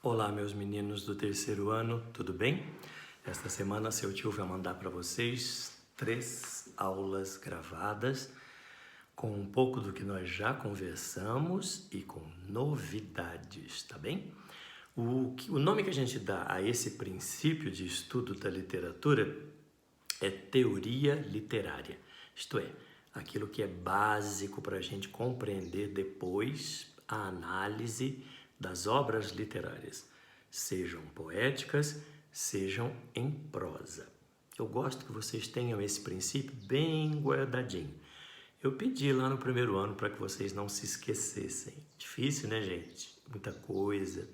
Olá, meus meninos do terceiro ano, tudo bem? Esta semana seu tio vai mandar para vocês 3 aulas gravadas com um pouco do que nós já conversamos e com novidades, tá bem? O nome que a gente dá a esse princípio de estudo da literatura é teoria literária, isto é, aquilo que é básico para a gente compreender depois a análise das obras literárias, sejam poéticas, sejam em prosa. Eu gosto que vocês tenham esse princípio bem guardadinho. Eu pedi lá no primeiro ano para que vocês não se esquecessem. Difícil, né, gente? Muita coisa.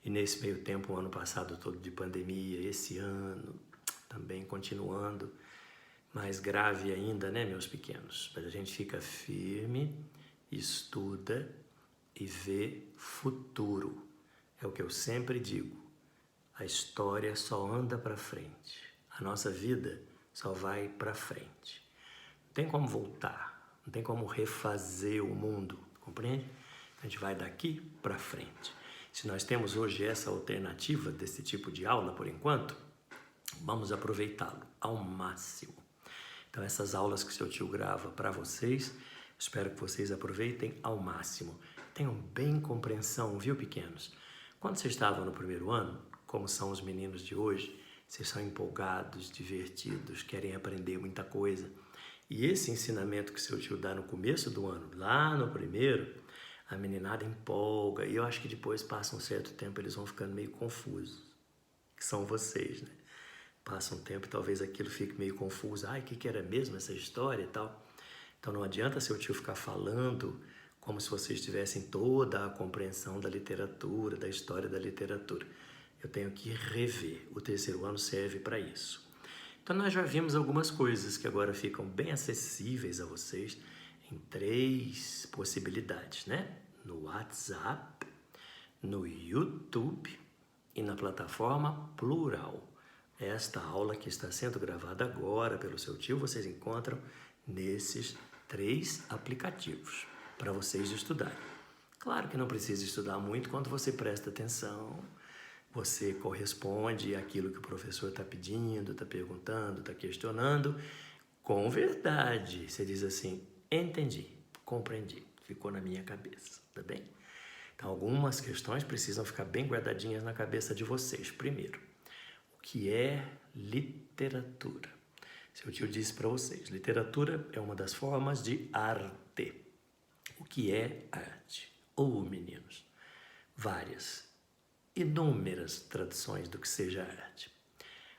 E nesse meio tempo, o ano passado todo de pandemia, esse ano também continuando, mais grave ainda, né, meus pequenos? Mas a gente fica firme, estuda e vê futuro. É o que eu sempre digo. A história só anda para frente. A nossa vida só vai para frente. Não tem como voltar, não tem como refazer o mundo, compreende? A gente vai daqui para frente. Se nós temos hoje essa alternativa desse tipo de aula, por enquanto, vamos aproveitá-lo ao máximo. Então, essas aulas que seu tio grava para vocês, espero que vocês aproveitem ao máximo. Tenham bem compreensão, viu, pequenos? Quando vocês estavam no primeiro ano, como são os meninos de hoje, vocês são empolgados, divertidos, querem aprender muita coisa. E esse ensinamento que seu tio dá no começo do ano, lá no primeiro, a meninada empolga. E eu acho que depois, passa um certo tempo, eles vão ficando meio confusos. Que são vocês, né? Passa um tempo e talvez aquilo fique meio confuso. Ai, o que era mesmo essa história e tal? Então não adianta seu tio ficar falando como se vocês tivessem toda a compreensão da literatura, da história da literatura. Eu tenho que rever. O terceiro ano serve para isso. Então nós já vimos algumas coisas que agora ficam bem acessíveis a vocês em 3 possibilidades, né? No WhatsApp, no YouTube e na plataforma Plural. Esta aula que está sendo gravada agora pelo seu tio, vocês encontram nesses 3 aplicativos para vocês estudarem. Claro que não precisa estudar muito quando você presta atenção, você corresponde àquilo que o professor está pedindo, está perguntando, está questionando, com verdade. Você diz assim, entendi, compreendi, ficou na minha cabeça, tá bem? Então, algumas questões precisam ficar bem guardadinhas na cabeça de vocês. Primeiro, o que é literatura? Seu tio disse para vocês, literatura é uma das formas de arte. O que é arte? Meninos, várias, inúmeras tradições do que seja arte.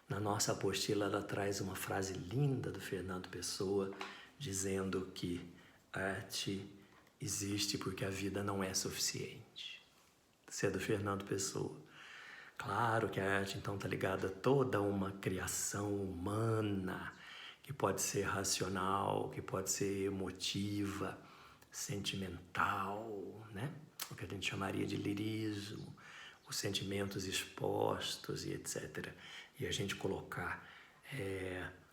Na nossa apostila, ela traz uma frase linda do Fernando Pessoa, dizendo que arte existe porque a vida não é suficiente. Isso é do Fernando Pessoa. Claro que a arte, então, está ligada a toda uma criação humana, que pode ser racional, que pode ser emotiva, sentimental, né? O que a gente chamaria de lirismo, os sentimentos expostos e etc. E a gente colocar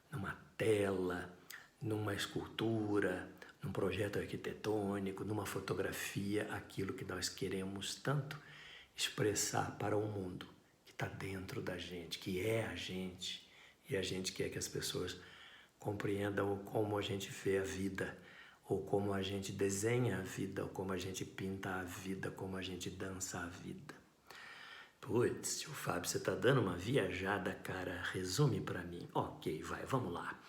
numa tela, numa escultura, num projeto arquitetônico, numa fotografia, aquilo que nós queremos tanto expressar para o mundo, que está dentro da gente, que é a gente, e a gente quer que as pessoas compreendam como a gente vê a vida, ou como a gente desenha a vida, ou como a gente pinta a vida, como a gente dança a vida. Putz, tio Fábio, você tá dando uma viajada, cara, resume para mim. Ok, vai, vamos lá.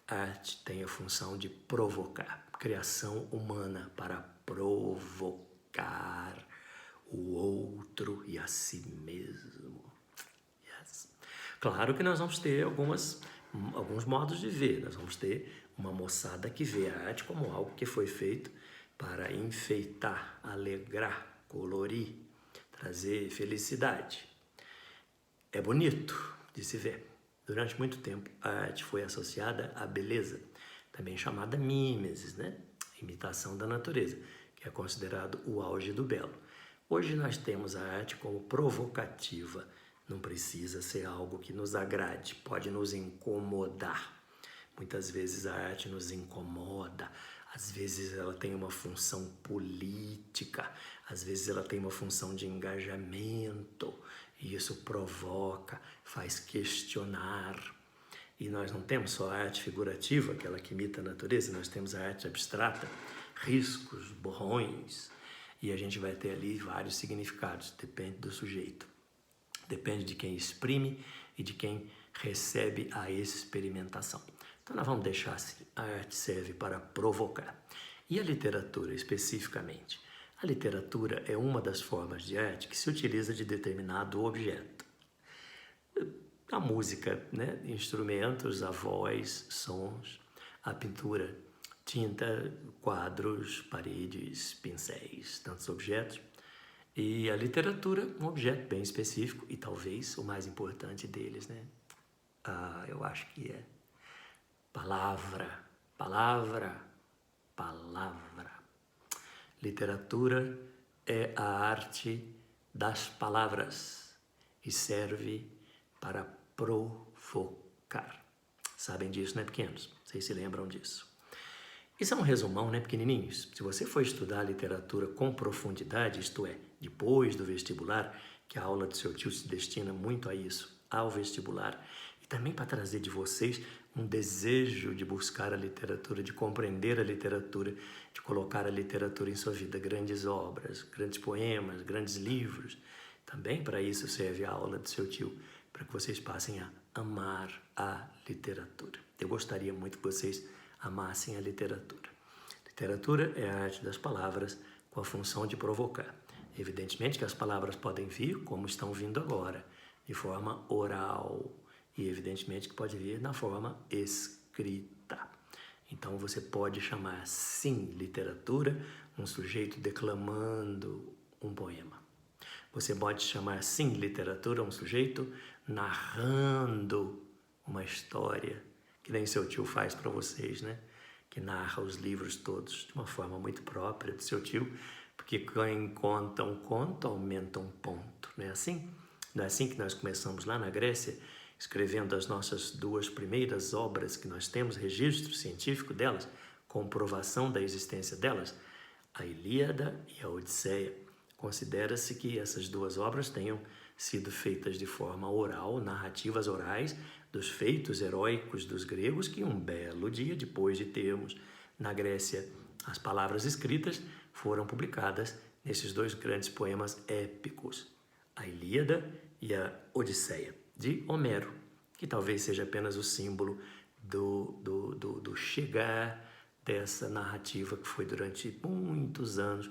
A arte tem a função de provocar, criação humana para provocar o outro e a si mesmo. Yes. Claro que nós vamos ter alguns modos de ver. Nós vamos ter uma moçada que vê a arte como algo que foi feito para enfeitar, alegrar, colorir, trazer felicidade. É bonito de se ver. Durante muito tempo, a arte foi associada à beleza, também chamada mimesis, né? Imitação da natureza, que é considerado o auge do belo. Hoje nós temos a arte como provocativa. Não precisa ser algo que nos agrade, pode nos incomodar. Muitas vezes a arte nos incomoda, às vezes ela tem uma função política, às vezes ela tem uma função de engajamento, e isso provoca, faz questionar. E nós não temos só a arte figurativa, aquela que imita a natureza, nós temos a arte abstrata, riscos, borrões, e a gente vai ter ali vários significados, depende do sujeito, depende de quem exprime e de quem recebe a experimentação. Então nós vamos deixar assim, a arte serve para provocar. E a literatura especificamente? A literatura é uma das formas de arte que se utiliza de determinado objeto. A música, né? Instrumentos, a voz, sons, a pintura, tinta, quadros, paredes, pincéis, tantos objetos. E a literatura, um objeto bem específico e talvez o mais importante deles, né? Eu acho que é palavra, palavra, palavra. Literatura é a arte das palavras e serve para provocar. Sabem disso, né, pequenos? Vocês se lembram disso? Isso é um resumão, né, pequenininhos? Se você for estudar literatura com profundidade, isto é, depois do vestibular, que a aula do seu tio se destina muito a isso, ao vestibular, e também para trazer de vocês um desejo de buscar a literatura, de compreender a literatura, de colocar a literatura em sua vida, grandes obras, grandes poemas, grandes livros. Também para isso serve a aula do seu tio, para que vocês passem a amar a literatura. Eu gostaria muito que vocês amassem a literatura. Literatura é a arte das palavras com a função de provocar. Evidentemente que as palavras podem vir como estão vindo agora, de forma oral, e evidentemente que pode vir na forma escrita. Então você pode chamar sim literatura um sujeito declamando um poema. Você pode chamar sim literatura um sujeito narrando uma história, que nem seu tio faz para vocês, né? Que narra os livros todos de uma forma muito própria do seu tio, porque quem conta um conto aumenta um ponto, não é assim? Não é assim que nós começamos lá na Grécia, escrevendo as nossas duas primeiras obras que nós temos, registro científico delas, comprovação da existência delas, a Ilíada e a Odisseia. Considera-se que essas duas obras tenham sido feitas de forma oral, narrativas orais, dos feitos heróicos dos gregos, que um belo dia, depois de termos na Grécia as palavras escritas, foram publicadas nesses dois grandes poemas épicos, a Ilíada e a Odisseia, de Homero, que talvez seja apenas o símbolo do chegar dessa narrativa que foi durante muitos anos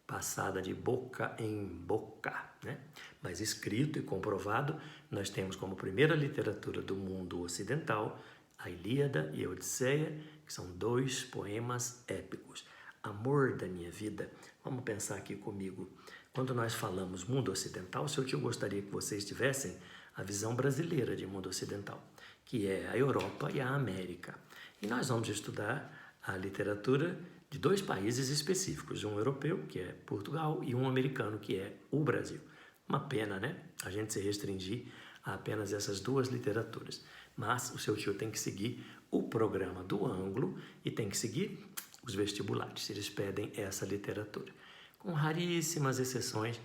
passada de boca em boca, né? Mas escrito e comprovado, nós temos como primeira literatura do mundo ocidental a Ilíada e a Odisseia, que são dois poemas épicos. Amor da minha vida, vamos pensar aqui comigo. Quando nós falamos mundo ocidental, seu tio gostaria que vocês tivessem a visão brasileira de mundo ocidental, que é a Europa e a América. E nós vamos estudar a literatura de dois países específicos, um europeu, que é Portugal, e um americano, que é o Brasil. Uma pena, né? A gente se restringir a apenas essas duas literaturas. Mas o seu tio tem que seguir o programa do ângulo e tem que seguir os vestibulares. Eles pedem essa literatura. Com raríssimas exceções,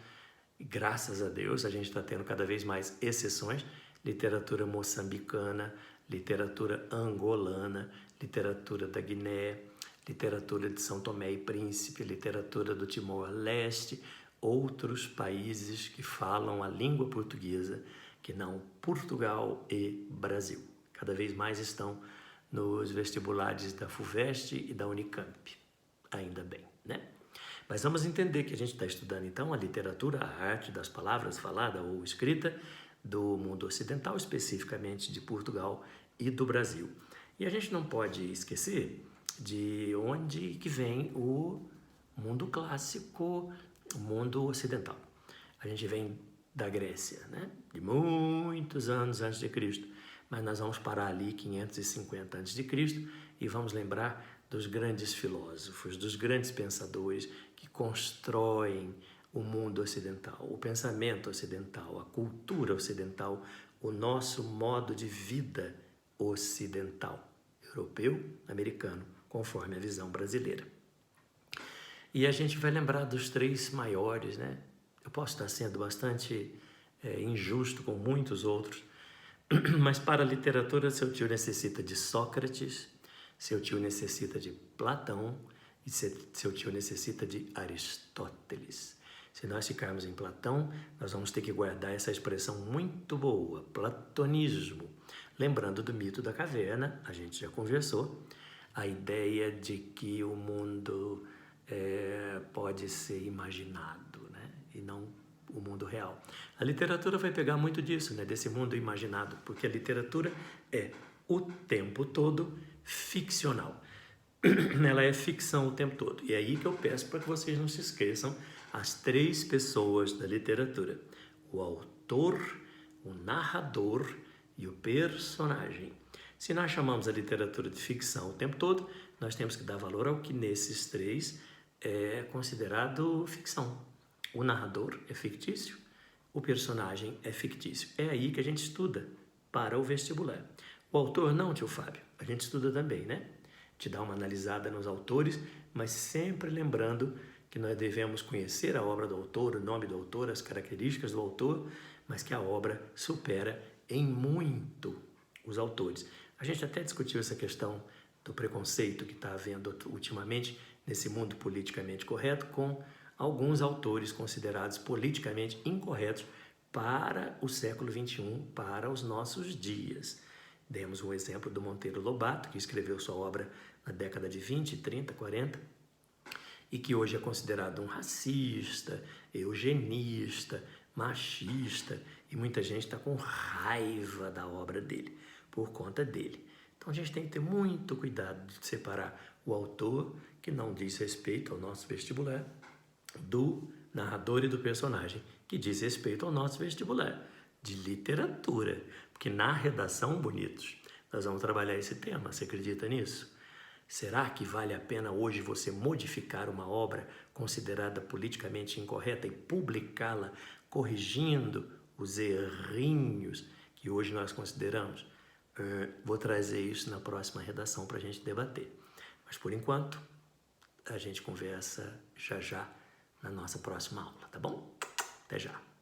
e graças a Deus a gente está tendo cada vez mais exceções, literatura moçambicana, literatura angolana, literatura da Guiné, literatura de São Tomé e Príncipe, literatura do Timor-Leste, outros países que falam a língua portuguesa, que não Portugal e Brasil. Cada vez mais estão nos vestibulares da FUVEST e da Unicamp, ainda bem, né? Mas vamos entender que a gente está estudando, então, a literatura, a arte das palavras falada ou escrita do mundo ocidental, especificamente de Portugal e do Brasil. E a gente não pode esquecer de onde que vem o mundo clássico, o mundo ocidental. A gente vem da Grécia, né? De muitos anos antes de Cristo, mas nós vamos parar ali 550 antes de Cristo e vamos lembrar dos grandes filósofos, dos grandes pensadores que constroem o mundo ocidental, o pensamento ocidental, a cultura ocidental, o nosso modo de vida ocidental, europeu, americano, conforme a visão brasileira. E a gente vai lembrar dos 3 maiores, né? Eu posso estar sendo bastante injusto com muitos outros, mas para a literatura, seu tio necessita de Sócrates, seu tio necessita de Platão e seu tio necessita de Aristóteles. Se nós ficarmos em Platão, nós vamos ter que guardar essa expressão muito boa, platonismo. Lembrando do mito da caverna, a gente já conversou, a ideia de que o mundo pode ser imaginado, né? E não o mundo real. A literatura vai pegar muito disso, né? Desse mundo imaginado, porque a literatura é o tempo todo ficcional. Ela é ficção o tempo todo. E é aí que eu peço para que vocês não se esqueçam as 3 pessoas da literatura: o autor, o narrador e o personagem. Se nós chamamos a literatura de ficção o tempo todo, nós temos que dar valor ao que nesses 3 é considerado ficção. O narrador é fictício, o personagem é fictício. É aí que a gente estuda para o vestibular. O autor não, tio Fábio, a gente estuda também, né? Te dá uma analisada nos autores, mas sempre lembrando que nós devemos conhecer a obra do autor, o nome do autor, as características do autor, mas que a obra supera em muito os autores. A gente até discutiu essa questão do preconceito que está havendo ultimamente nesse mundo politicamente correto com alguns autores considerados politicamente incorretos para o século XXI, para os nossos dias. Demos um exemplo do Monteiro Lobato, que escreveu sua obra na década de 20, 30, 40, e que hoje é considerado um racista, eugenista, machista, e muita gente está com raiva da obra dele, por conta dele. Então a gente tem que ter muito cuidado de separar o autor, que não diz respeito ao nosso vestibular, do narrador e do personagem, que diz respeito ao nosso vestibular de literatura. Porque na redação, bonitos, nós vamos trabalhar esse tema. Você acredita nisso? Será que vale a pena hoje você modificar uma obra considerada politicamente incorreta e publicá-la corrigindo os errinhos que hoje nós consideramos? Vou trazer isso na próxima redação para a gente debater. Mas, por enquanto, a gente conversa já na nossa próxima aula, tá bom? Até já!